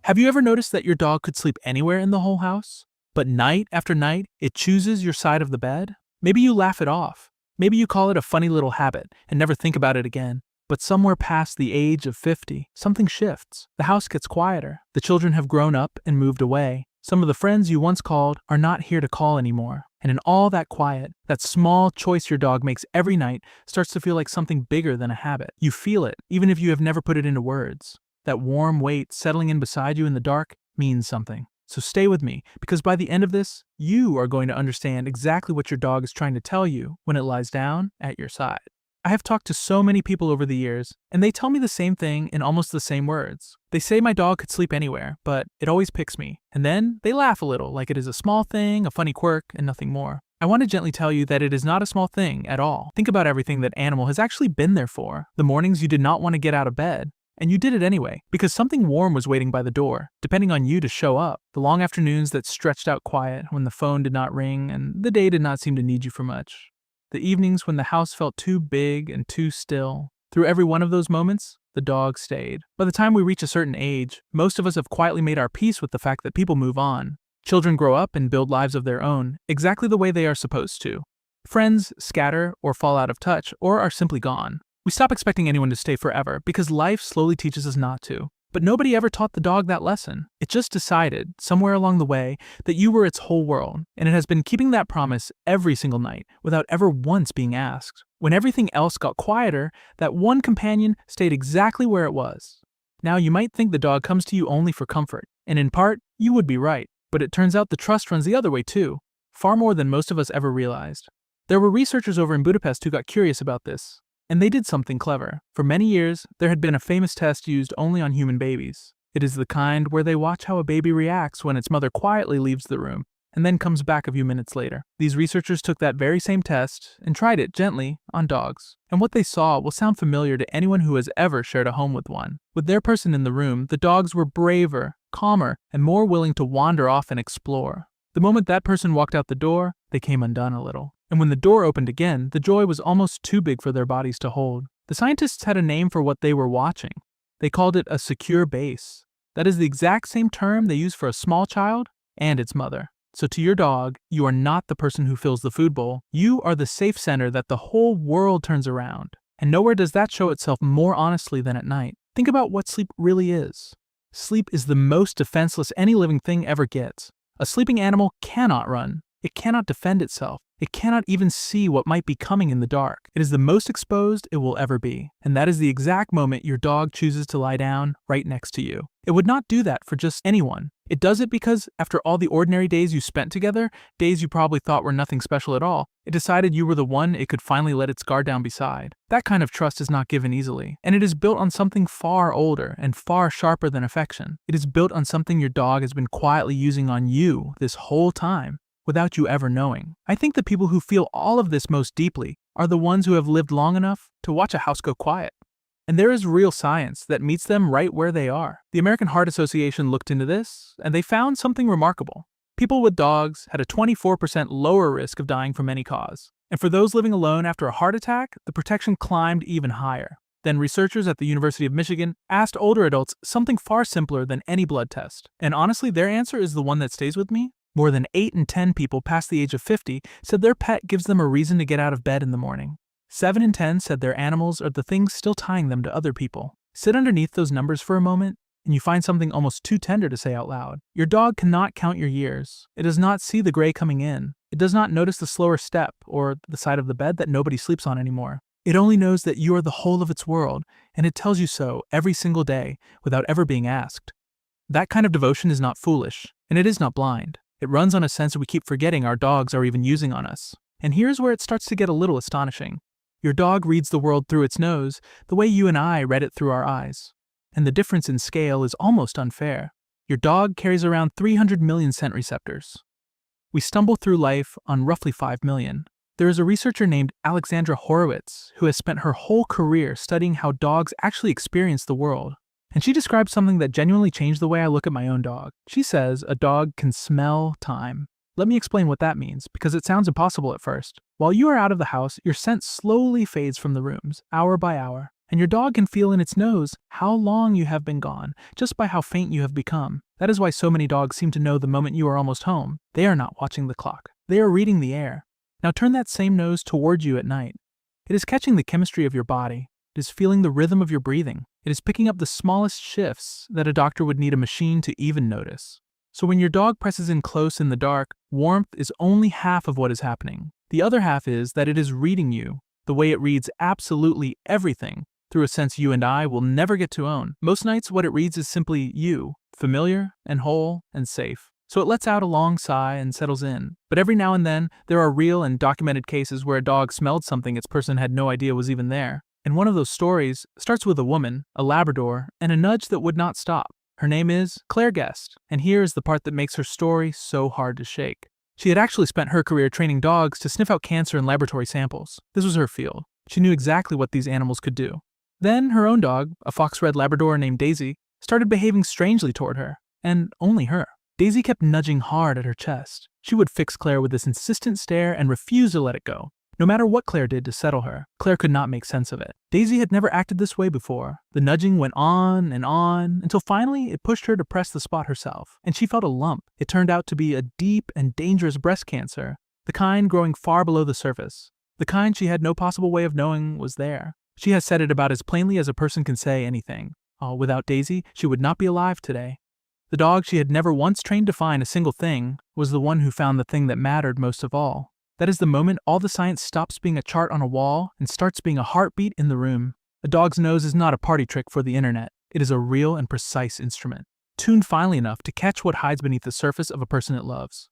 Have you ever noticed that your dog could sleep anywhere in the whole house? But night after night, it chooses your side of the bed? Maybe you laugh it off. Maybe you call it a funny little habit and never think about it again. But somewhere past the age of 50, something shifts. The house gets quieter. The children have grown up and moved away. Some of the friends you once called are not here to call anymore. And in all that quiet, that small choice your dog makes every night starts to feel like something bigger than a habit. You feel it, even if you have never put it into words. That warm weight settling in beside you in the dark means something. So stay with me, because by the end of this, you are going to understand exactly what your dog is trying to tell you when it lies down at your side. I have talked to so many people over the years, and they tell me the same thing in almost the same words. They say my dog could sleep anywhere, but it always picks me. And then they laugh a little, like it is a small thing, a funny quirk, and nothing more. I want to gently tell you that it is not a small thing at all. Think about everything that animal has actually been there for. The mornings you did not want to get out of bed, and you did it anyway, because something warm was waiting by the door, depending on you to show up. The long afternoons that stretched out quiet when the phone did not ring and the day did not seem to need you for much. The evenings when the house felt too big and too still. Through every one of those moments, the dog stayed. By the time we reach a certain age, most of us have quietly made our peace with the fact that people move on. Children grow up and build lives of their own, exactly the way they are supposed to. Friends scatter or fall out of touch or are simply gone. We stop expecting anyone to stay forever because life slowly teaches us not to. But nobody ever taught the dog that lesson. It just decided, somewhere along the way, that you were its whole world, and it has been keeping that promise every single night without ever once being asked. When everything else got quieter, that one companion stayed exactly where it was. Now you might think the dog comes to you only for comfort, and in part, you would be right. But it turns out the trust runs the other way too, far more than most of us ever realized. There were researchers over in Budapest who got curious about this. And they did something clever. For many years, there had been a famous test used only on human babies. It is the kind where they watch how a baby reacts when its mother quietly leaves the room and then comes back a few minutes later. These researchers took that very same test and tried it gently on dogs. And what they saw will sound familiar to anyone who has ever shared a home with one. With their person in the room, the dogs were braver, calmer, and more willing to wander off and explore. The moment that person walked out the door, they came undone a little. And when the door opened again, the joy was almost too big for their bodies to hold. The scientists had a name for what they were watching. They called it a secure base. That is the exact same term they use for a small child and its mother. So to your dog, you are not the person who fills the food bowl. You are the safe center that the whole world turns around. And nowhere does that show itself more honestly than at night. Think about what sleep really is. Sleep is the most defenseless any living thing ever gets. A sleeping animal cannot run. It cannot defend itself. It cannot even see what might be coming in the dark. It is the most exposed it will ever be. And that is the exact moment your dog chooses to lie down right next to you. It would not do that for just anyone. It does it because, after all the ordinary days you spent together, days you probably thought were nothing special at all, it decided you were the one it could finally let its guard down beside. That kind of trust is not given easily, and it is built on something far older and far sharper than affection. It is built on something your dog has been quietly using on you this whole time, without you ever knowing. I think the people who feel all of this most deeply are the ones who have lived long enough to watch a house go quiet. And there is real science that meets them right where they are. The American Heart Association looked into this, and they found something remarkable. People with dogs had a 24% lower risk of dying from any cause. And for those living alone after a heart attack, the protection climbed even higher. Then researchers at the University of Michigan asked older adults something far simpler than any blood test. And honestly, their answer is the one that stays with me. More than 8 in 10 people past the age of 50 said their pet gives them a reason to get out of bed in the morning. 7 in 10 said their animals are the things still tying them to other people. Sit underneath those numbers for a moment, and you find something almost too tender to say out loud. Your dog cannot count your years. It does not see the gray coming in. It does not notice the slower step or the side of the bed that nobody sleeps on anymore. It only knows that you are the whole of its world, and it tells you so every single day without ever being asked. That kind of devotion is not foolish, and it is not blind. It runs on a sense that we keep forgetting our dogs are even using on us. And here's where it starts to get a little astonishing. Your dog reads the world through its nose the way you and I read it through our eyes. And the difference in scale is almost unfair. Your dog carries around 300 million scent receptors. We stumble through life on roughly 5 million. There is a researcher named Alexandra Horowitz who has spent her whole career studying how dogs actually experience the world. And she describes something that genuinely changed the way I look at my own dog. She says a dog can smell time. Let me explain what that means, because it sounds impossible at first. While you are out of the house, your scent slowly fades from the rooms, hour by hour, and your dog can feel in its nose how long you have been gone, just by how faint you have become. That is why so many dogs seem to know the moment you are almost home. They are not watching the clock. They are reading the air. Now turn that same nose toward you at night. It is catching the chemistry of your body. It is feeling the rhythm of your breathing. It is picking up the smallest shifts that a doctor would need a machine to even notice. So when your dog presses in close in the dark, warmth is only half of what is happening. The other half is that it is reading you, the way it reads absolutely everything, through a sense you and I will never get to own. Most nights what it reads is simply you, familiar and whole and safe. So it lets out a long sigh and settles in. But every now and then, there are real and documented cases where a dog smelled something its person had no idea was even there. And one of those stories starts with a woman, a Labrador, and a nudge that would not stop. Her name is Claire Guest, and here is the part that makes her story so hard to shake. She had actually spent her career training dogs to sniff out cancer in laboratory samples. This was her field. She knew exactly what these animals could do. Then her own dog, a fox-red Labrador named Daisy, started behaving strangely toward her, and only her. Daisy kept nudging hard at her chest. She would fix Claire with this insistent stare and refuse to let it go. No matter what Claire did to settle her, Claire could not make sense of it. Daisy had never acted this way before. The nudging went on, until finally it pushed her to press the spot herself, and she felt a lump. It turned out to be a deep and dangerous breast cancer, the kind growing far below the surface, the kind she had no possible way of knowing was there. She has said it about as plainly as a person can say anything. Without Daisy, she would not be alive today. The dog she had never once trained to find a single thing was the one who found the thing that mattered most of all. That is the moment all the science stops being a chart on a wall and starts being a heartbeat in the room. A dog's nose is not a party trick for the internet. It is a real and precise instrument, tuned finely enough to catch what hides beneath the surface of a person it loves.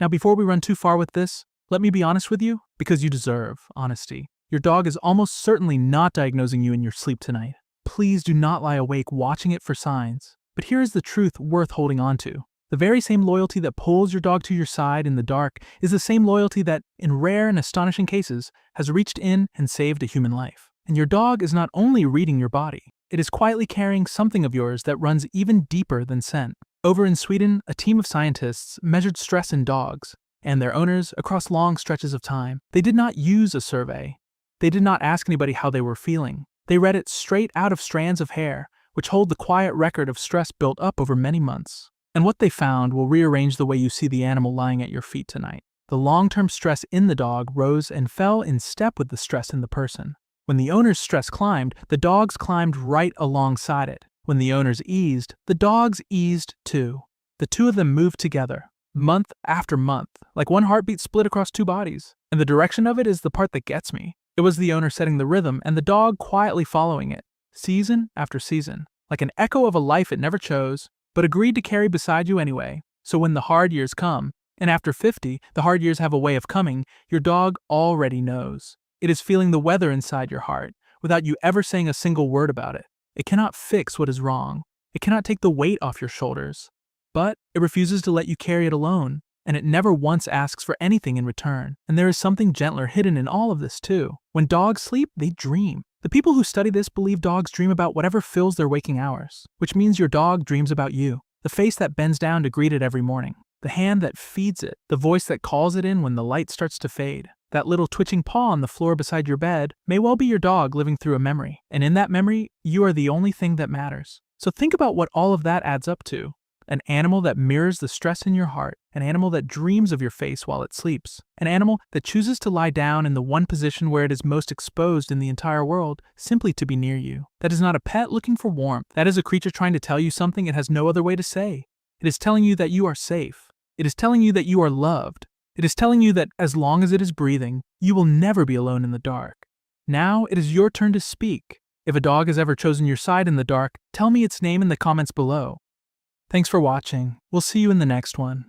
Now, before we run too far with this, let me be honest with you, because you deserve honesty. Your dog is almost certainly not diagnosing you in your sleep tonight. Please do not lie awake watching it for signs. But here is the truth worth holding on to. The very same loyalty that pulls your dog to your side in the dark is the same loyalty that, in rare and astonishing cases, has reached in and saved a human life. And your dog is not only reading your body, it is quietly carrying something of yours that runs even deeper than scent. Over in Sweden, a team of scientists measured stress in dogs and their owners across long stretches of time. They did not use a survey. They did not ask anybody how they were feeling. They read it straight out of strands of hair, which hold the quiet record of stress built up over many months. And what they found will rearrange the way you see the animal lying at your feet tonight. The long-term stress in the dog rose and fell in step with the stress in the person. When the owner's stress climbed, the dog's climbed right alongside it. When the owner's eased, the dog's eased too. The two of them moved together, month after month, like one heartbeat split across two bodies. And the direction of it is the part that gets me. It was the owner setting the rhythm and the dog quietly following it, season after season, like an echo of a life it never chose, but agreed to carry beside you anyway. So when the hard years come, and after 50, the hard years have a way of coming, your dog already knows. It is feeling the weather inside your heart, without you ever saying a single word about it. It cannot fix what is wrong. It cannot take the weight off your shoulders. But it refuses to let you carry it alone, and it never once asks for anything in return. And there is something gentler hidden in all of this too. When dogs sleep, they dream. The people who study this believe dogs dream about whatever fills their waking hours, which means your dog dreams about you. The face that bends down to greet it every morning, the hand that feeds it, the voice that calls it in when the light starts to fade. That little twitching paw on the floor beside your bed may well be your dog living through a memory. And in that memory, you are the only thing that matters. So think about what all of that adds up to. An animal that mirrors the stress in your heart, an animal that dreams of your face while it sleeps, an animal that chooses to lie down in the one position where it is most exposed in the entire world, simply to be near you. That is not a pet looking for warmth. That is a creature trying to tell you something it has no other way to say. It is telling you that you are safe. It is telling you that you are loved. It is telling you that as long as it is breathing, you will never be alone in the dark. Now it is your turn to speak. If a dog has ever chosen your side in the dark, tell me its name in the comments below. Thanks for watching. We'll see you in the next one.